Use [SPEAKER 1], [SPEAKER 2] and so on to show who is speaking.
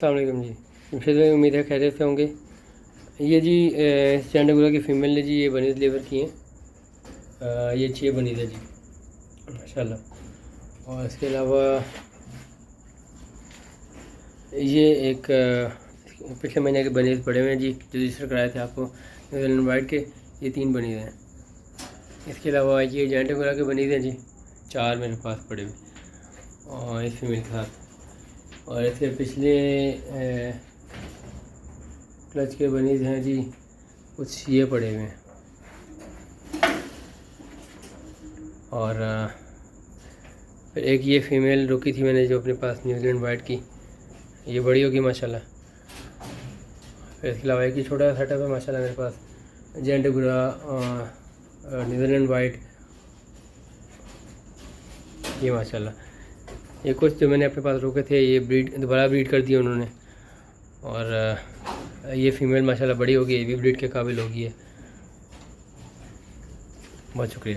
[SPEAKER 1] अस्सलाम वालेकुम जी। मुझे तो उम्मीद है खैरियत से होंगे। ये जी चंडगुला की फ़ीमेल ने जी ये बनीज़ डिलीवर की हैं। ये 6 बनीज़ है जी माशाल्लाह। और इसके अलावा ये एक पिछले महीने के बनीज़ पड़े हुए हैं जी, जो रजिस्टर कराए थे आपको न्यूजीलैंड वाइट के। ये 3 बनीज़ हैं। इसके अलावा ये चंडगुला के बनीज़ हैं जी, 4 मेरे पास पड़े हुए और इस फीमेल के साथ। और इसके पिछले क्लच के बनीज़ हैं जी, कुछ ये पड़े हुए हैं। और फिर एक ये फ़ीमेल रुकी थी मैंने जो अपने पास न्यूजीलैंड वाइट की, ये बड़ी होगी माशाल्लाह। फिर इसके अलावा एक ही छोटा सा सेटअप है माशाल्लाह मेरे पास, चंडगुला न्यूजीलैंड वाइट, ये माशाल्लाह। ये कुछ जो मैंने अपने पास रोके थे ये दोबारा ब्रीड कर दिए उन्होंने। और ये फ़ीमेल माशाल्लाह बड़ी होगी, ये भी ब्रीड के काबिल होगी है। बहुत शुक्रिया।